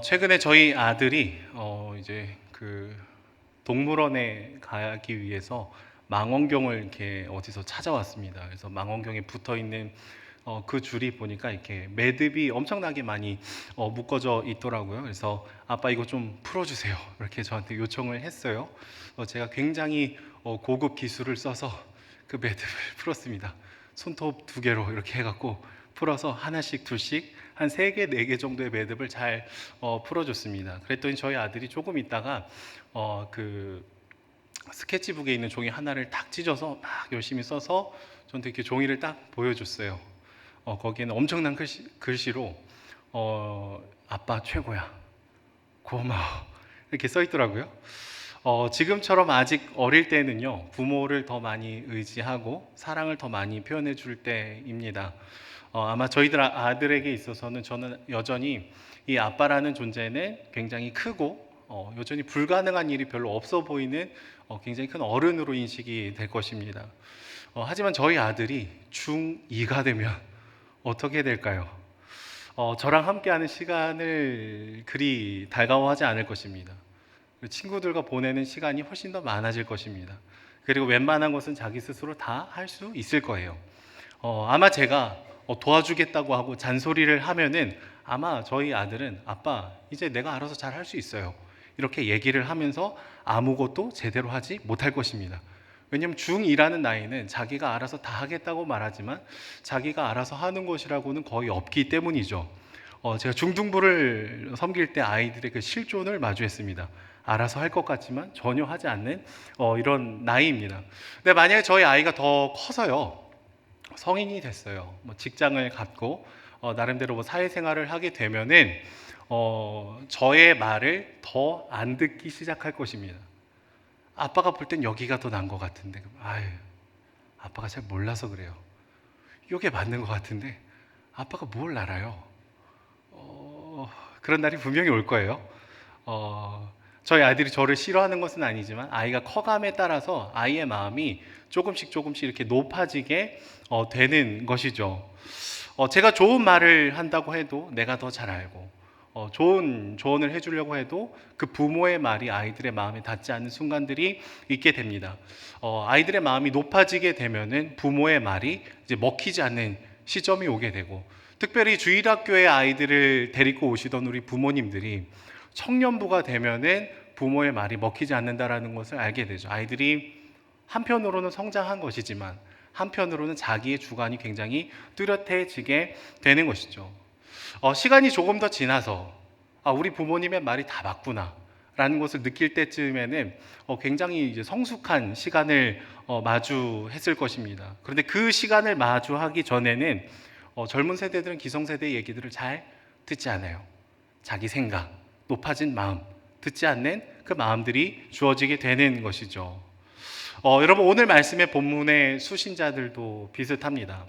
최근에 저희 아들이 이제 그 동물원에 가기 위해서 망원경을 이렇게 어디서 찾아왔습니다. 그래서 망원경에 붙어 있는 그 줄이 보니까 이렇게 매듭이 엄청나게 많이 묶어져 있더라고요. 그래서 아빠 이거 좀 풀어주세요. 이렇게 저한테 요청을 했어요. 제가 굉장히 고급 기술을 써서 그 매듭을 풀었습니다. 손톱 2개로 이렇게 해갖고 풀어서 하나씩 둘씩 한 3개, 4개 정도의 매듭을 잘 풀어줬습니다. 그랬더니 저희 아들이 조금 있다가 그 스케치북에 있는 종이 하나를 딱 찢어서 막 열심히 써서 저한테 이렇게 종이를 딱 보여줬어요. 거기에는 엄청난 글씨로 아빠 최고야, 고마워 이렇게 써 있더라고요. 지금처럼 아직 어릴 때는요, 부모를 더 많이 의지하고 사랑을 더 많이 표현해 줄 때입니다. 아마 저희들 아들에게 있어서는 저는 여전히 이 아빠라는 존재는 굉장히 크고 여전히 불가능한 일이 별로 없어 보이는 굉장히 큰 어른으로 인식이 될 것입니다. 하지만 저희 아들이 중2가 되면 어떻게 될까요? 저랑 함께하는 시간을 그리 달가워하지 않을 것입니다. 친구들과 보내는 시간이 훨씬 더 많아질 것입니다. 그리고 웬만한 것은 자기 스스로 다 할 수 있을 거예요. 아마 제가 도와주겠다고 하고 잔소리를 하면은 아마 저희 아들은 아빠 이제 내가 알아서 잘 할 수 있어요, 이렇게 얘기를 하면서 아무것도 제대로 하지 못할 것입니다. 왜냐하면 중2라는 나이는 자기가 알아서 다 하겠다고 말하지만 자기가 알아서 하는 것이라고는 거의 없기 때문이죠. 제가 중등부를 섬길 때 아이들의 그 실존을 마주했습니다. 알아서 할 것 같지만 전혀 하지 않는 이런 나이입니다. 근데 만약에 저희 아이가 더 커서요, 성인이 됐어요, 뭐 직장을 갖고 나름대로 뭐 사회생활을 하게 되면은 저의 말을 더 안 듣기 시작할 것입니다. 아빠가 볼 땐 여기가 더 나은 것 같은데, 아유, 아빠가 잘 몰라서 그래요. 이게 맞는 것 같은데 아빠가 뭘 알아요. 그런 날이 분명히 올 거예요. 저희 아이들이 저를 싫어하는 것은 아니지만 아이가 커감에 따라서 아이의 마음이 조금씩 조금씩 이렇게 높아지게 되는 것이죠. 제가 좋은 말을 한다고 해도 내가 더 잘 알고 좋은 조언을 해주려고 해도 그 부모의 말이 아이들의 마음에 닿지 않는 순간들이 있게 됩니다. 아이들의 마음이 높아지게 되면은 부모의 말이 이제 먹히지 않는 시점이 오게 되고, 특별히 주일학교에 아이들을 데리고 오시던 우리 부모님들이 청년부가 되면은 부모의 말이 먹히지 않는다라는 것을 알게 되죠. 아이들이 한편으로는 성장한 것이지만 한편으로는 자기의 주관이 굉장히 뚜렷해지게 되는 것이죠. 시간이 조금 더 지나서 우리 부모님의 말이 다 맞구나 라는 것을 느낄 때쯤에는 굉장히 이제 성숙한 시간을 마주했을 것입니다. 그런데 그 시간을 마주하기 전에는 젊은 세대들은 기성세대의 얘기들을 잘 듣지 않아요. 자기 생각, 높아진 마음, 듣지 않는 그 마음들이 주어지게 되는 것이죠. 여러분, 오늘 말씀의 본문의 수신자들도 비슷합니다.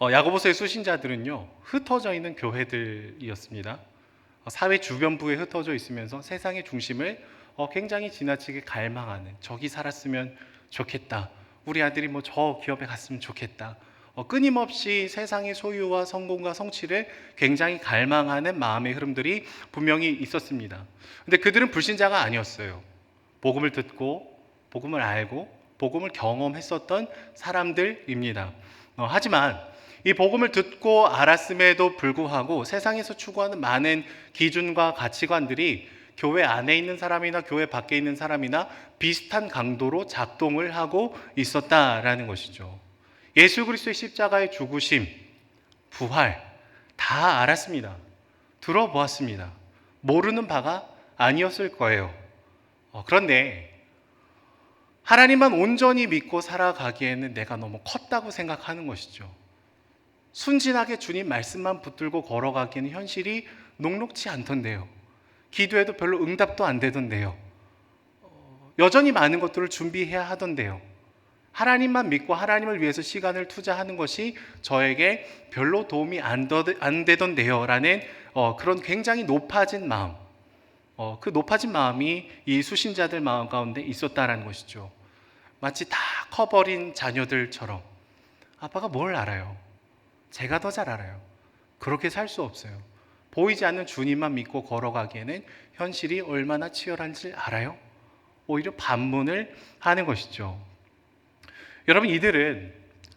야고보서의 수신자들은요, 흩어져 있는 교회들이었습니다. 사회 주변부에 흩어져 있으면서 세상의 중심을 굉장히 지나치게 갈망하는, 저기 살았으면 좋겠다, 우리 아들이 뭐 저 기업에 갔으면 좋겠다, 끊임없이 세상의 소유와 성공과 성취를 굉장히 갈망하는 마음의 흐름들이 분명히 있었습니다. 근데 그들은 불신자가 아니었어요. 복음을 듣고 복음을 알고 복음을 경험했었던 사람들입니다. 하지만 이 복음을 듣고 알았음에도 불구하고 세상에서 추구하는 많은 기준과 가치관들이 교회 안에 있는 사람이나 교회 밖에 있는 사람이나 비슷한 강도로 작동을 하고 있었다라는 것이죠. 예수 그리스도의 십자가의 죽으심, 부활 다 알았습니다. 들어보았습니다. 모르는 바가 아니었을 거예요. 그런데 하나님만 온전히 믿고 살아가기에는 내가 너무 컸다고 생각하는 것이죠. 순진하게 주님 말씀만 붙들고 걸어가기에는 현실이 녹록지 않던데요. 기도해도 별로 응답도 안 되던데요. 여전히 많은 것들을 준비해야 하던데요. 하나님만 믿고 하나님을 위해서 시간을 투자하는 것이 저에게 별로 도움이 안 되던데요 라는 그런 굉장히 높아진 마음, 그 높아진 마음이 이 수신자들 마음 가운데 있었다라는 것이죠. 마치 다 커버린 자녀들처럼 아빠가 뭘 알아요? 제가 더 잘 알아요. 그렇게 살 수 없어요. 보이지 않는 주님만 믿고 걸어가기에는 현실이 얼마나 치열한지 알아요? 오히려 반문을 하는 것이죠. 여러분, 이들은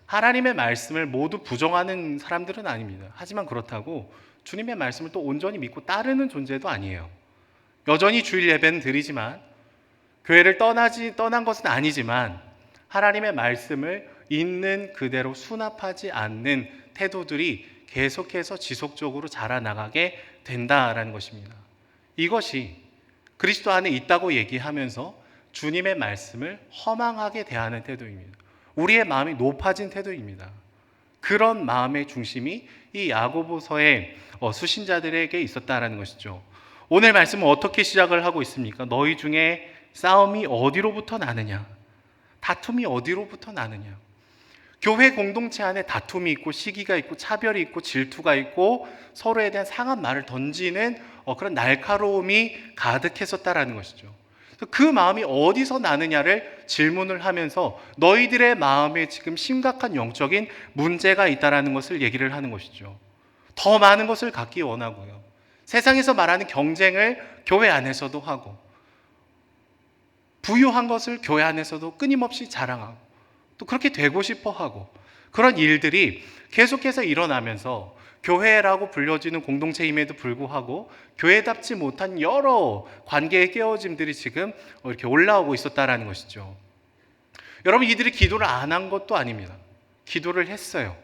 하나님의 말씀을 모두 부정하는 사람들은 아닙니다. 하지만 그렇다고 주님의 말씀을 또 온전히 믿고 따르는 존재도 아니에요. 여전히 주일 예배는 드리지만, 교회를 떠난 것은 아니지만, 하나님의 말씀을 있는 그대로 수납하지 않는 태도들이 계속해서 지속적으로 자라나가게 된다라는 것입니다. 이것이 그리스도 안에 있다고 얘기하면서 주님의 말씀을 허망하게 대하는 태도입니다. 우리의 마음이 높아진 태도입니다. 그런 마음의 중심이 이 야고보서의 수신자들에게 있었다라는 것이죠. 오늘 말씀은 어떻게 시작을 하고 있습니까? 너희 중에 싸움이 어디로부터 나느냐? 다툼이 어디로부터 나느냐? 교회 공동체 안에 다툼이 있고 시기가 있고 차별이 있고 질투가 있고 서로에 대한 상한 말을 던지는 그런 날카로움이 가득했었다라는 것이죠. 그 마음이 어디서 나느냐를 질문을 하면서 너희들의 마음에 지금 심각한 영적인 문제가 있다라는 것을 얘기를 하는 것이죠. 더 많은 것을 갖기 원하고요. 세상에서 말하는 경쟁을 교회 안에서도 하고, 부유한 것을 교회 안에서도 끊임없이 자랑하고, 또 그렇게 되고 싶어 하고, 그런 일들이 계속해서 일어나면서 교회라고 불려지는 공동체임에도 불구하고 교회답지 못한 여러 관계의 깨어짐들이 지금 이렇게 올라오고 있었다라는 것이죠. 여러분, 이들이 기도를 안 한 것도 아닙니다. 기도를 했어요.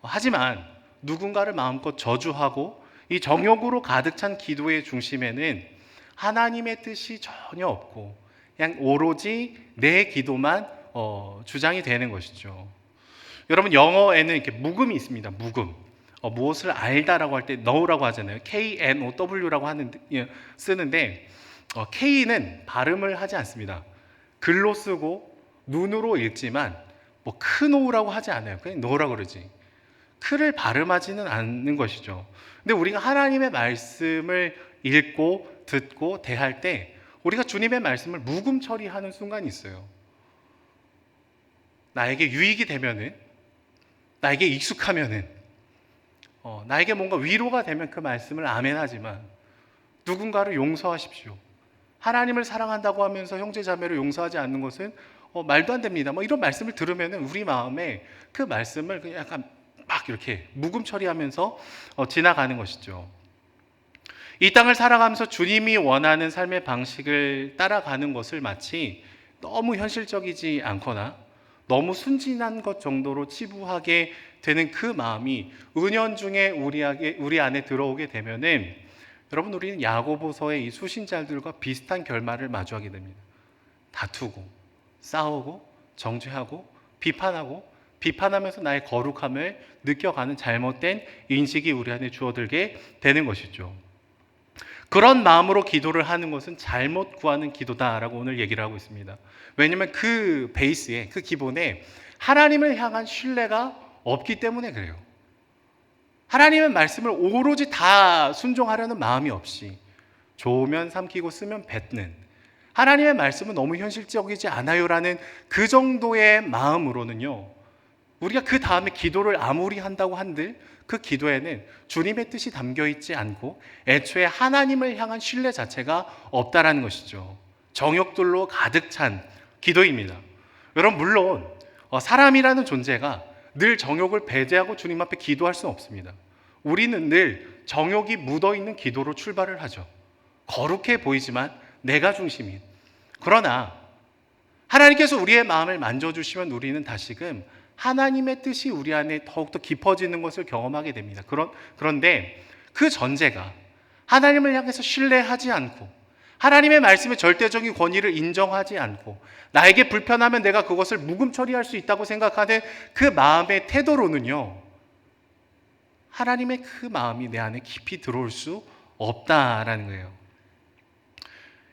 하지만 누군가를 마음껏 저주하고 이 정욕으로 가득 찬 기도의 중심에는 하나님의 뜻이 전혀 없고 그냥 오로지 내 기도만 주장이 되는 것이죠. 여러분, 영어에는 이렇게 묵음이 있습니다. 묵음. 무엇을 알다라고 할 때 know라고 하잖아요. KNOW라고 쓰는데 K는 발음을 하지 않습니다. 글로 쓰고 눈으로 읽지만 크노우라고 하지 않아요. 그냥 know라고 그러지. 크를 발음하지는 않는 것이죠. 근데 우리가 하나님의 말씀을 읽고 듣고 대할 때 우리가 주님의 말씀을 묵음 처리하는 순간이 있어요. 나에게 유익이 되면은, 나에게 익숙하면은, 나에게 뭔가 위로가 되면 그 말씀을 아멘하지만 누군가를 용서하십시오. 하나님을 사랑한다고 하면서 형제자매를 용서하지 않는 것은 말도 안 됩니다. 이런 말씀을 들으면 우리 마음에 그 말씀을 그냥 약간 막 이렇게 묵음 처리하면서 지나가는 것이죠. 이 땅을 살아가면서 주님이 원하는 삶의 방식을 따라가는 것을 마치 너무 현실적이지 않거나 너무 순진한 것 정도로 치부하게 되는 그 마음이 은연중에 우리 안에 들어오게 되면은 여러분, 우리는 야고보서의 이 수신자들과 비슷한 결말을 마주하게 됩니다. 다투고 싸우고 정죄하고 비판하면서 나의 거룩함을 느껴가는 잘못된 인식이 우리 안에 주어들게 되는 것이죠. 그런 마음으로 기도를 하는 것은 잘못 구하는 기도다라고 오늘 얘기를 하고 있습니다. 왜냐하면 그 베이스에, 그 기본에 하나님을 향한 신뢰가 없기 때문에 그래요. 하나님의 말씀을 오로지 다 순종하려는 마음이 없이 좋으면 삼키고 쓰면 뱉는, 하나님의 말씀은 너무 현실적이지 않아요라는 그 정도의 마음으로는요, 우리가 그 다음에 기도를 아무리 한다고 한들 그 기도에는 주님의 뜻이 담겨 있지 않고 애초에 하나님을 향한 신뢰 자체가 없다라는 것이죠. 정욕들로 가득 찬 기도입니다. 여러분, 물론 사람이라는 존재가 늘 정욕을 배제하고 주님 앞에 기도할 수는 없습니다. 우리는 늘 정욕이 묻어있는 기도로 출발을 하죠. 거룩해 보이지만 내가 중심인. 그러나 하나님께서 우리의 마음을 만져주시면 우리는 다시금 하나님의 뜻이 우리 안에 더욱더 깊어지는 것을 경험하게 됩니다. 그런데 그 전제가 하나님을 향해서 신뢰하지 않고 하나님의 말씀의 절대적인 권위를 인정하지 않고 나에게 불편하면 내가 그것을 묵음 처리할 수 있다고 생각하는 그 마음의 태도로는요, 하나님의 그 마음이 내 안에 깊이 들어올 수 없다라는 거예요.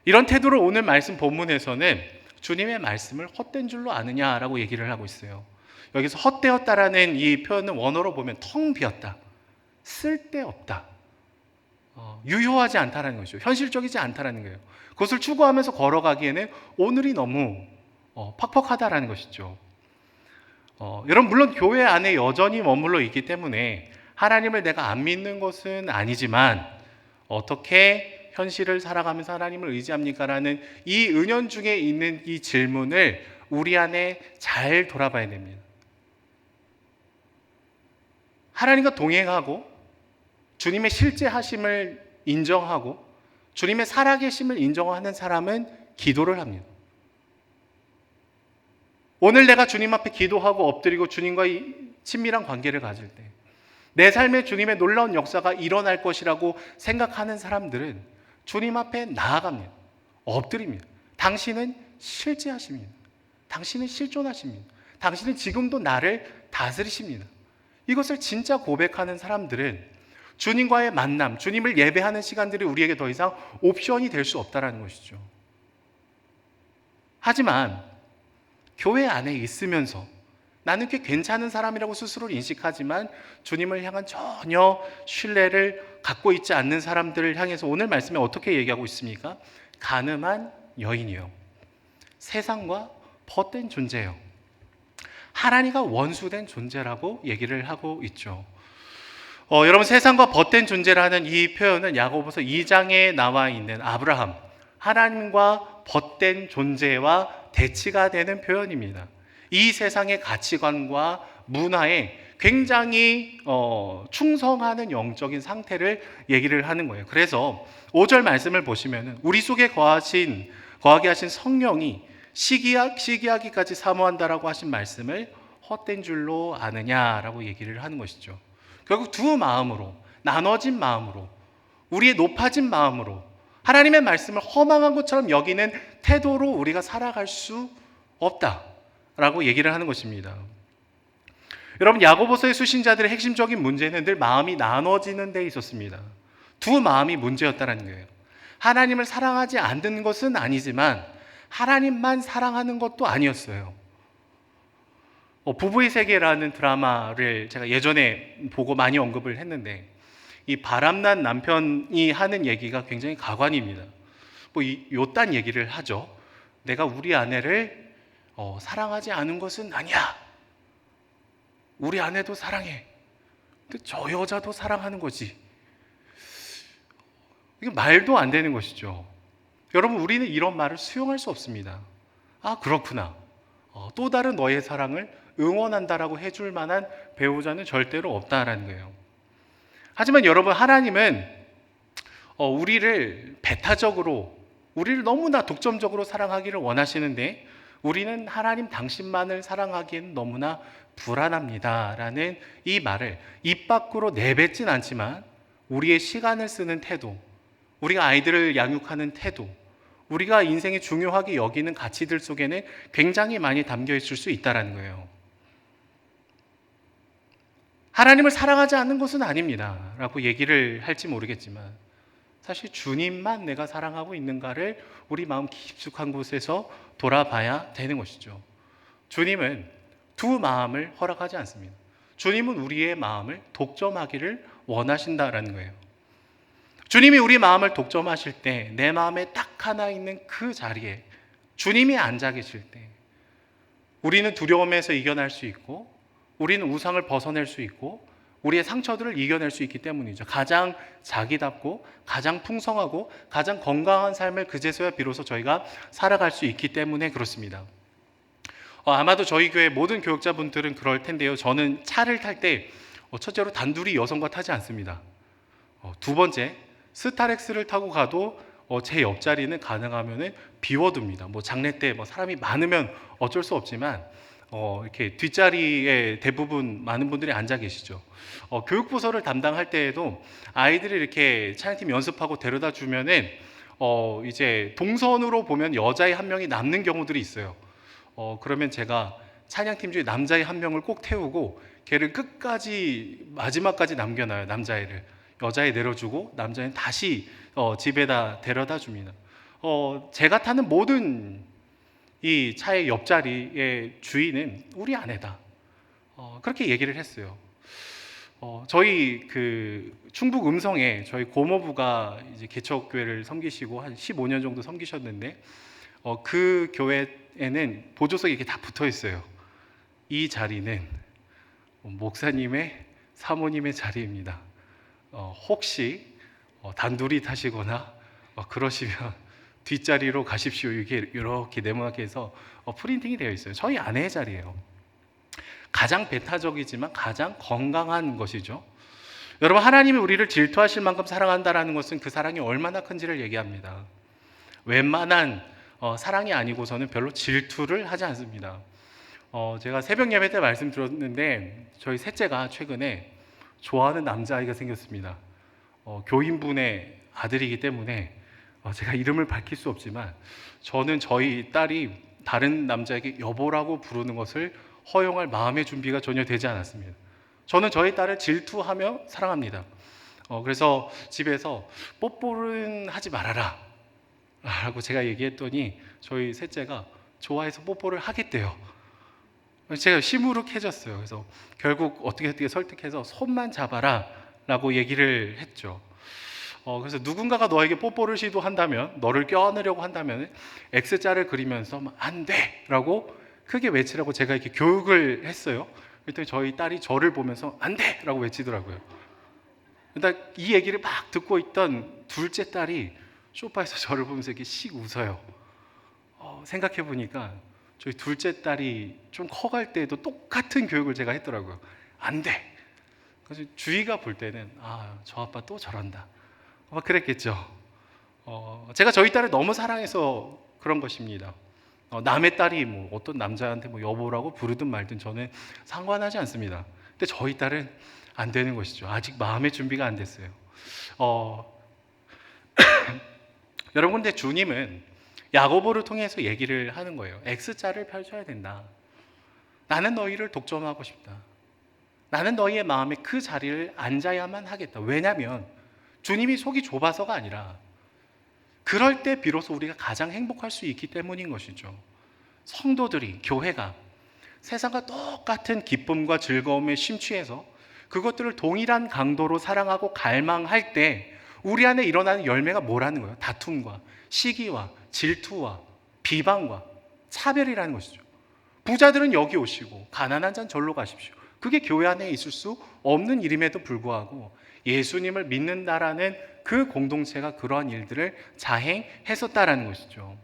이런 태도를 오늘 말씀 본문에서는 주님의 말씀을 헛된 줄로 아느냐라고 얘기를 하고 있어요. 여기서 헛되었다라는 이 표현은 원어로 보면 텅 비었다, 쓸데없다, 유효하지 않다라는 것이죠. 현실적이지 않다라는 거예요. 그것을 추구하면서 걸어가기에는 오늘이 너무 팍팍하다라는 것이죠. 여러분, 물론 교회 안에 여전히 머물러 있기 때문에 하나님을 내가 안 믿는 것은 아니지만 어떻게 현실을 살아가면서 하나님을 의지합니까? 라는 이 은연중에 있는 이 질문을 우리 안에 잘 돌아봐야 됩니다. 하나님과 동행하고 주님의 실제 하심을 인정하고 주님의 살아계심을 인정하는 사람은 기도를 합니다. 오늘 내가 주님 앞에 기도하고 엎드리고 주님과의 친밀한 관계를 가질 때 내 삶에 주님의 놀라운 역사가 일어날 것이라고 생각하는 사람들은 주님 앞에 나아갑니다. 엎드립니다. 당신은 실제하십니다. 당신은 실존하십니다. 당신은 지금도 나를 다스리십니다. 이것을 진짜 고백하는 사람들은 주님과의 만남, 주님을 예배하는 시간들이 우리에게 더 이상 옵션이 될 수 없다는 것이죠. 하지만 교회 안에 있으면서 나는 꽤 괜찮은 사람이라고 스스로 인식하지만 주님을 향한 전혀 신뢰를 갖고 있지 않는 사람들을 향해서 오늘 말씀에 어떻게 얘기하고 있습니까? 간음한 여인이요. 세상과 벗된 존재요. 하나님과 원수된 존재라고 얘기를 하고 있죠. 여러분, 세상과 벗된 존재라는 이 표현은 야고보서 2장에 나와 있는 아브라함, 하나님과 벗된 존재와 대치가 되는 표현입니다. 이 세상의 가치관과 문화에 굉장히 충성하는 영적인 상태를 얘기를 하는 거예요. 그래서 5절 말씀을 보시면 우리 속에 거하게 하신 성령이 시기하기까지 사모한다라고 하신 말씀을 헛된 줄로 아느냐라고 얘기를 하는 것이죠. 결국 두 마음으로, 나눠진 마음으로, 우리의 높아진 마음으로 하나님의 말씀을 허망한 것처럼 여기는 태도로 우리가 살아갈 수 없다라고 얘기를 하는 것입니다. 여러분, 야고보서의 수신자들의 핵심적인 문제는 늘 마음이 나눠지는 데 있었습니다. 두 마음이 문제였다는 거예요. 하나님을 사랑하지 않는 것은 아니지만 하나님만 사랑하는 것도 아니었어요. 부부의 세계라는 드라마를 제가 예전에 보고 많이 언급을 했는데 이 바람난 남편이 하는 얘기가 굉장히 가관입니다. 요딴 얘기를 하죠. 내가 우리 아내를 사랑하지 않은 것은 아니야. 우리 아내도 사랑해. 근데 저 여자도 사랑하는 거지. 이게 말도 안 되는 것이죠. 여러분, 우리는 이런 말을 수용할 수 없습니다. 아, 그렇구나. 또 다른 너의 사랑을 응원한다라고 해줄 만한 배우자는 절대로 없다라는 거예요. 하지만 여러분, 하나님은 우리를 배타적으로, 우리를 너무나 독점적으로 사랑하기를 원하시는데 우리는 하나님 당신만을 사랑하기에는 너무나 불안합니다라는 이 말을 입 밖으로 내뱉진 않지만 우리의 시간을 쓰는 태도, 우리가 아이들을 양육하는 태도, 우리가 인생에 중요하게 여기는 가치들 속에는 굉장히 많이 담겨 있을 수 있다는 거예요. 하나님을 사랑하지 않는 것은 아닙니다 라고 얘기를 할지 모르겠지만 사실 주님만 내가 사랑하고 있는가를 우리 마음 깊숙한 곳에서 돌아봐야 되는 것이죠. 주님은 두 마음을 허락하지 않습니다. 주님은 우리의 마음을 독점하기를 원하신다라는 거예요. 주님이 우리 마음을 독점하실 때 내 마음에 딱 하나 있는 그 자리에 주님이 앉아 계실 때 우리는 두려움에서 이겨낼 수 있고 우리는 우상을 벗어낼 수 있고 우리의 상처들을 이겨낼 수 있기 때문이죠. 가장 자기답고 가장 풍성하고 가장 건강한 삶을 그제서야 비로소 저희가 살아갈 수 있기 때문에 그렇습니다. 아마도 저희 교회 모든 교육자분들은 그럴 텐데요. 저는 차를 탈 때 첫째로 단둘이 여성과 타지 않습니다. 두 번째, 스타렉스를 타고 가도 제 옆자리는 가능하면 비워둡니다. 장례 때 사람이 많으면 어쩔 수 없지만 이렇게 뒷자리에 대부분 많은 분들이 앉아 계시죠. 교육부서를 담당할 때에도 아이들이 이렇게 찬양팀 연습하고 데려다 주면은 이제 동선으로 보면 여자의 한 명이 남는 경우들이 있어요. 그러면 제가 찬양팀 중에 남자의 한 명을 꼭 태우고 걔를 끝까지 마지막까지 남겨놔요. 남자애를 여자애 내려주고 남자애는 다시 집에다 데려다 줍니다. 제가 타는 모든 이 차의 옆자리의 주인은 우리 아내다. 그렇게 얘기를 했어요. 저희 그 충북 음성에 저희 고모부가 이제 개척교회를 섬기시고 한 15년 정도 섬기셨는데 그 교회에는 보조석이 이렇게 다 붙어 있어요. 이 자리는 목사님의 사모님의 자리입니다. 혹시 단둘이 타시거나 그러시면 뒷자리로 가십시오. 이게 이렇게 네모나게 해서 프린팅이 되어 있어요. 저희 아내의 자리예요. 가장 배타적이지만 가장 건강한 것이죠. 여러분, 하나님이 우리를 질투하실 만큼 사랑한다라는 것은 그 사랑이 얼마나 큰지를 얘기합니다. 웬만한 사랑이 아니고서는 별로 질투를 하지 않습니다. 제가 새벽 예배 때 말씀드렸는데 저희 셋째가 최근에 좋아하는 남자아이가 생겼습니다. 교인분의 아들이기 때문에 제가 이름을 밝힐 수 없지만 저는 저희 딸이 다른 남자에게 여보라고 부르는 것을 허용할 마음의 준비가 전혀 되지 않았습니다. 저는 저희 딸을 질투하며 사랑합니다. 그래서 집에서 뽀뽀는 하지 말아라 라고 제가 얘기했더니 저희 셋째가 좋아해서 뽀뽀를 하겠대요. 제가 시무룩해졌어요. 그래서 결국 어떻게 설득해서 손만 잡아라 라고 얘기를 했죠. 그래서 누군가가 너에게 뽀뽀를 시도한다면, 너를 껴안으려고 한다면 X자를 그리면서 안 돼! 라고 크게 외치라고 제가 이렇게 교육을 했어요. 그랬더니 저희 딸이 저를 보면서 안 돼! 라고 외치더라고요. 그러니까 이 얘기를 막 듣고 있던 둘째 딸이 소파에서 저를 보면서 이렇게 씩 웃어요. 생각해 보니까 저희 둘째 딸이 좀 커갈 때에도 똑같은 교육을 제가 했더라고요. 안 돼! 그래서 주희가 볼 때는 저 아빠 또 저런다. 아마 그랬겠죠. 제가 저희 딸을 너무 사랑해서 그런 것입니다. 남의 딸이 어떤 남자한테 여보라고 부르든 말든 저는 상관하지 않습니다. 근데 저희 딸은 안 되는 것이죠. 아직 마음의 준비가 안 됐어요. 여러분, 근데 주님은 야고보를 통해서 얘기를 하는 거예요. X자를 펼쳐야 된다. 나는 너희를 독점하고 싶다. 나는 너희의 마음에 그 자리를 앉아야만 하겠다. 왜냐하면 주님이 속이 좁아서가 아니라 그럴 때 비로소 우리가 가장 행복할 수 있기 때문인 것이죠. 성도들이, 교회가 세상과 똑같은 기쁨과 즐거움에 심취해서 그것들을 동일한 강도로 사랑하고 갈망할 때 우리 안에 일어나는 열매가 뭐라는 거예요? 다툼과 시기와 질투와 비방과 차별이라는 것이죠. 부자들은 여기 오시고 가난한 자는 절로 가십시오. 그게 교회 안에 있을 수 없는 일임에도 불구하고 예수님을 믿는다라는 그 공동체가 그러한 일들을 자행했었다라는 것이죠.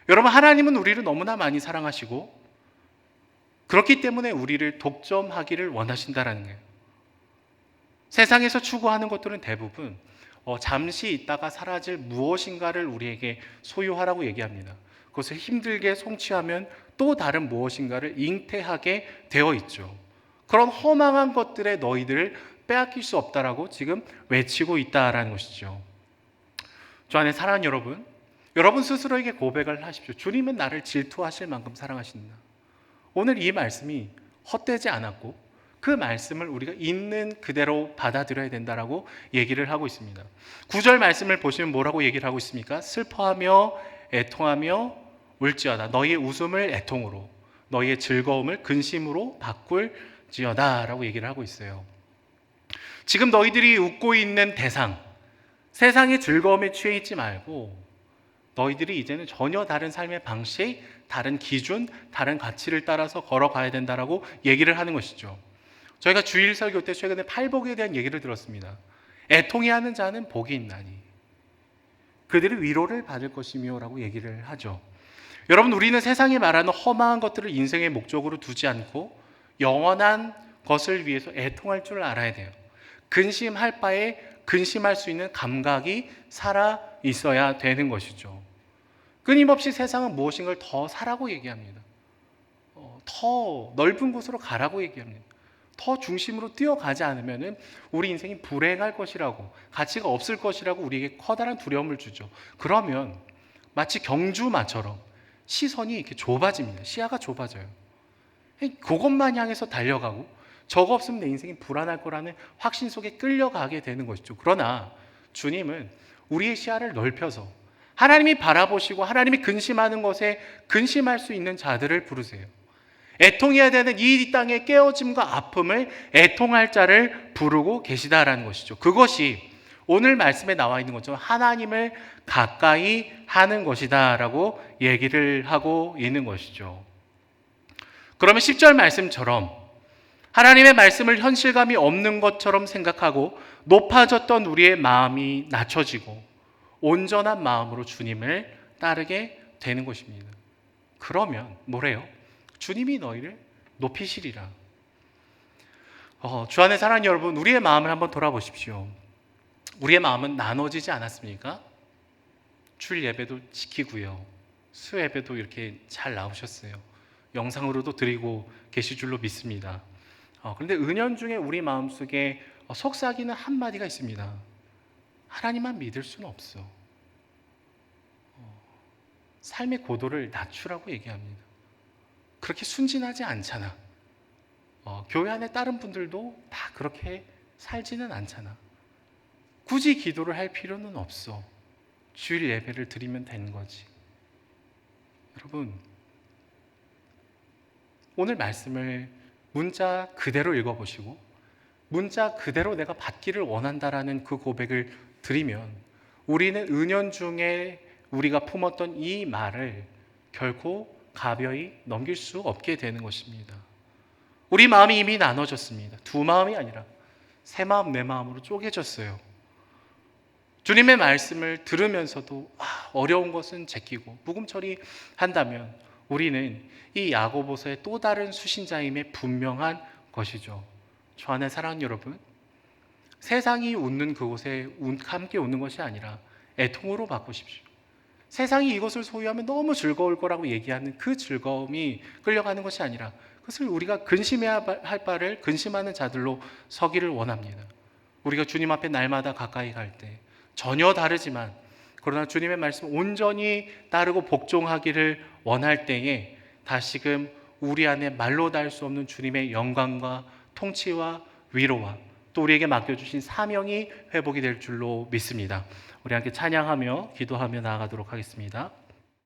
여러분, 하나님은 우리를 너무나 많이 사랑하시고 그렇기 때문에 우리를 독점하기를 원하신다라는 거예요. 세상에서 추구하는 것들은 대부분 잠시 있다가 사라질 무엇인가를 우리에게 소유하라고 얘기합니다. 그것을 힘들게 성취하면 또 다른 무엇인가를 잉태하게 되어 있죠. 그런 허망한 것들에 너희들을 빼앗길 수 없다라고 지금 외치고 있다라는 것이죠. 저 안에 사랑하는 여러분, 여러분 스스로에게 고백을 하십시오. 주님은 나를 질투하실 만큼 사랑하신다. 오늘 이 말씀이 헛되지 않았고 그 말씀을 우리가 있는 그대로 받아들여야 된다라고 얘기를 하고 있습니다. 9절 말씀을 보시면 뭐라고 얘기를 하고 있습니까? 슬퍼하며 애통하며 울지어다. 너희의 웃음을 애통으로, 너희의 즐거움을 근심으로 바꿀지어다 라고 얘기를 하고 있어요. 지금 너희들이 웃고 있는 대상, 세상의 즐거움에 취해 있지 말고 너희들이 이제는 전혀 다른 삶의 방식, 다른 기준, 다른 가치를 따라서 걸어가야 된다라고 얘기를 하는 것이죠. 저희가 주일 설교 때 최근에 팔복에 대한 얘기를 들었습니다. 애통해하는 자는 복이 있나니 그들이 위로를 받을 것이며 라고 얘기를 하죠. 여러분, 우리는 세상이 말하는 허망한 것들을 인생의 목적으로 두지 않고 영원한 것을 위해서 애통할 줄 알아야 돼요. 근심할 바에 근심할 수 있는 감각이 살아 있어야 되는 것이죠. 끊임없이 세상은 무엇인가를 더 사라고 얘기합니다. 더 넓은 곳으로 가라고 얘기합니다. 더 중심으로 뛰어가지 않으면 우리 인생이 불행할 것이라고, 가치가 없을 것이라고 우리에게 커다란 두려움을 주죠. 그러면 마치 경주마처럼 시선이 이렇게 좁아집니다. 시야가 좁아져요. 그것만 향해서 달려가고 저거 없으면 내 인생이 불안할 거라는 확신 속에 끌려가게 되는 것이죠. 그러나 주님은 우리의 시야를 넓혀서 하나님이 바라보시고 하나님이 근심하는 것에 근심할 수 있는 자들을 부르세요. 애통해야 되는 이 땅의 깨어짐과 아픔을 애통할 자를 부르고 계시다라는 것이죠. 그것이 오늘 말씀에 나와 있는 것처럼 하나님을 가까이 하는 것이다라고 얘기를 하고 있는 것이죠. 그러면 10절 말씀처럼 하나님의 말씀을 현실감이 없는 것처럼 생각하고 높아졌던 우리의 마음이 낮춰지고 온전한 마음으로 주님을 따르게 되는 것입니다. 그러면 뭐래요? 주님이 너희를 높이시리라. 주 안에 사랑하는 여러분, 우리의 마음을 한번 돌아보십시오. 우리의 마음은 나눠지지 않았습니까? 출 예배도 지키고요. 수 예배도 이렇게 잘 나오셨어요. 영상으로도 드리고 계실 줄로 믿습니다. 그런데 은연중에 우리 마음속에 속삭이는 한마디가 있습니다. 하나님만 믿을 수는 없어. 삶의 고도를 낮추라고 얘기합니다. 그렇게 순진하지 않잖아. 교회 안에 다른 분들도 다 그렇게 살지는 않잖아. 굳이 기도를 할 필요는 없어. 주일 예배를 드리면 되는 거지. 여러분, 오늘 말씀을 문자 그대로 읽어보시고 문자 그대로 내가 받기를 원한다라는 그 고백을 드리면 우리는 은연중에 우리가 품었던 이 말을 결코 가벼이 넘길 수 없게 되는 것입니다. 우리 마음이 이미 나눠졌습니다. 두 마음이 아니라 세 마음, 네 마음으로 쪼개졌어요. 주님의 말씀을 들으면서도 어려운 것은 제끼고 묵음 처리한다면 우리는 이 야고보서의 또 다른 수신자임에 분명한 것이죠. 저 안에 사랑하는 여러분, 세상이 웃는 그곳에 함께 웃는 것이 아니라 애통으로 바꾸십시오. 세상이 이것을 소유하면 너무 즐거울 거라고 얘기하는 그 즐거움이 끌려가는 것이 아니라 그것을 우리가 근심해야 할 바를 근심하는 자들로 서기를 원합니다. 우리가 주님 앞에 날마다 가까이 갈 때 전혀 다르지만 그러나 주님의 말씀 온전히 따르고 복종하기를 원할 때에 다시금 우리 안에 말로 닿을 수 없는 주님의 영광과 통치와 위로와 또 우리에게 맡겨주신 사명이 회복이 될 줄로 믿습니다. 우리 함께 찬양하며 기도하며 나아가도록 하겠습니다.